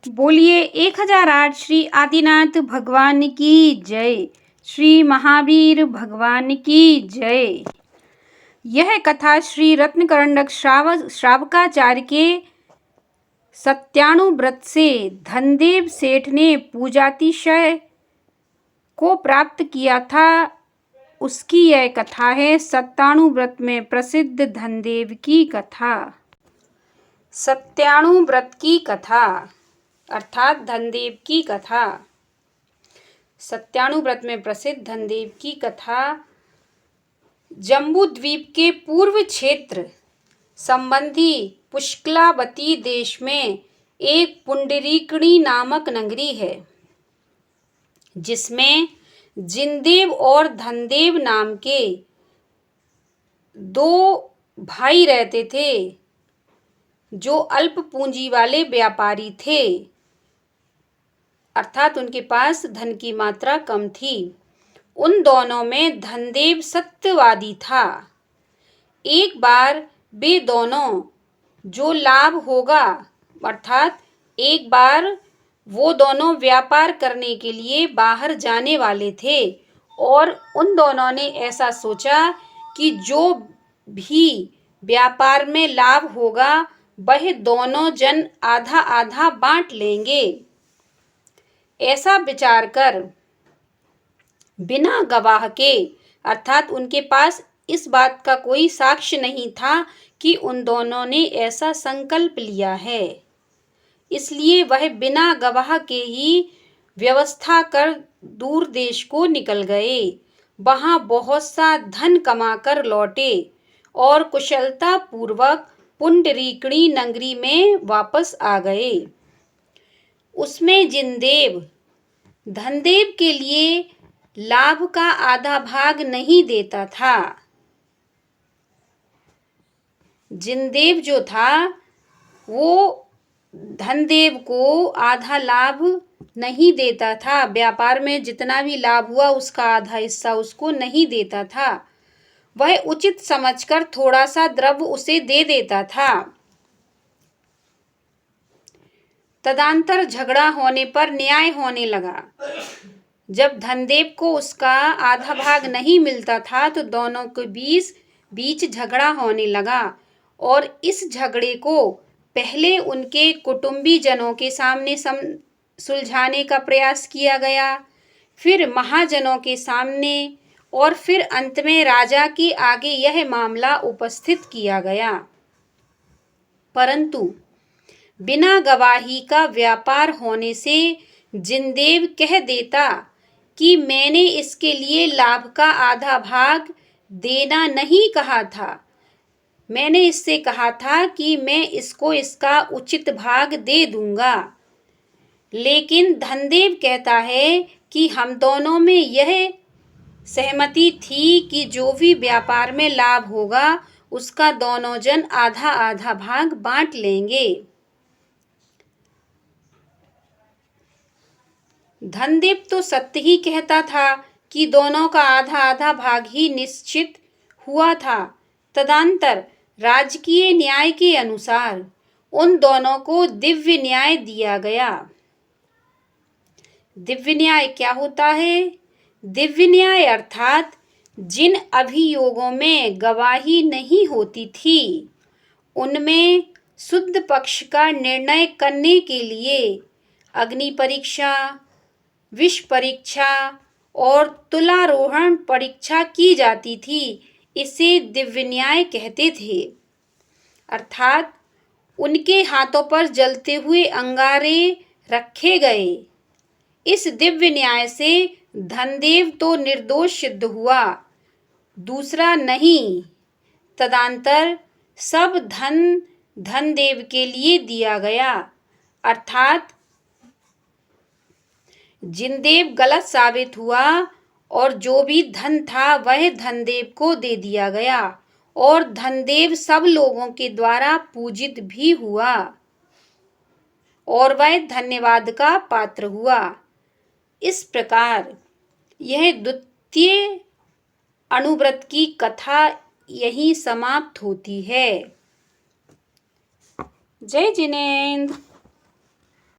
बोलिए 1008 श्री आदिनाथ भगवान की जय। श्री महावीर भगवान की जय। यह कथा श्री रत्नकरंडक श्रावकाचार्य के सत्यानुव्रत से धनदेव सेठ ने पूजातिशय को प्राप्त किया था, उसकी यह कथा है। सत्यानुव्रत में प्रसिद्ध धनदेव की कथा। सत्यानुव्रत की कथा अर्थात धनदेव की कथा। सत्यानुव्रत में प्रसिद्ध धनदेव की कथा जम्बूद्वीप के पूर्व क्षेत्र संबंधी पुष्कलावती देश में एक पुंडरीकणी नामक नगरी है, जिसमें जिनदेव और धनदेव नाम के दो भाई रहते थे, जो अल्प पूंजी वाले व्यापारी थे, अर्थात उनके पास धन की मात्रा कम थी। उन दोनों में धनदेव सत्यवादी था। एक बार वे दोनों जो लाभ होगा, अर्थात एक बार वो दोनों व्यापार करने के लिए बाहर जाने वाले थे और उन दोनों ने ऐसा सोचा कि जो भी व्यापार में लाभ होगा वह दोनों जन आधा आधा बांट लेंगे। ऐसा विचार कर बिना गवाह के, अर्थात उनके पास इस बात का कोई साक्ष्य नहीं था कि उन दोनों ने ऐसा संकल्प लिया है, इसलिए वह बिना गवाह के ही व्यवस्था कर दूर देश को निकल गए। वहां बहुत सा धन कमाकर लौटे और कुशलता पूर्वक पुंडरीकणी नगरी में वापस आ गए। उसमें जिनदेव धनदेव के लिए लाभ का आधा भाग नहीं देता था। जिनदेव जो था वो धनदेव को आधा लाभ नहीं देता था। व्यापार में जितना भी लाभ हुआ उसका आधा हिस्सा उसको नहीं देता था। वह उचित समझकर थोड़ा सा द्रव्य उसे दे देता था। तदंतर झगड़ा होने पर न्याय होने लगा। जब धनदेव को उसका आधा भाग नहीं मिलता था तो दोनों के बीच झगड़ा होने लगा और इस झगड़े को पहले उनके कुटुंबी जनों के सामने सुलझाने का प्रयास किया गया, फिर महाजनों के सामने और फिर अंत में राजा के आगे यह मामला उपस्थित किया गया। परंतु बिना गवाही का व्यापार होने से जिनदेव कह देता कि मैंने इसके लिए लाभ का आधा भाग देना नहीं कहा था, मैंने इससे कहा था कि मैं इसको इसका उचित भाग दे दूंगा। लेकिन धनदेव कहता है कि हम दोनों में यह सहमति थी कि जो भी व्यापार में लाभ होगा उसका दोनों जन आधा आधा भाग बांट लेंगे। धनदेव तो सत्य ही कहता था कि दोनों का आधा आधा भाग ही निश्चित हुआ था। तदंतर राजकीय न्याय के अनुसार उन दोनों को दिव्य न्याय दिया गया। दिव्य न्याय क्या होता है? दिव्य न्याय अर्थात जिन अभियोगों में गवाही नहीं होती थी उनमें शुद्ध पक्ष का निर्णय करने के लिए अग्नि परीक्षा, विष परीक्षा और तुलारोहण परीक्षा की जाती थी। इसे दिव्य न्याय कहते थे। अर्थात उनके हाथों पर जलते हुए अंगारे रखे गए। इस दिव्य न्याय से धनदेव तो निर्दोष सिद्ध हुआ, दूसरा नहीं। तदंतर सब धनदेव के लिए दिया गया, अर्थात जिनदेव गलत साबित हुआ और जो भी धन था वह धनदेव को दे दिया गया और धनदेव सब लोगों के द्वारा पूजित भी हुआ और वह धन्यवाद का पात्र हुआ। इस प्रकार यह द्वितीय अनुव्रत की कथा यहीं समाप्त होती है। जय जिनेंद्र।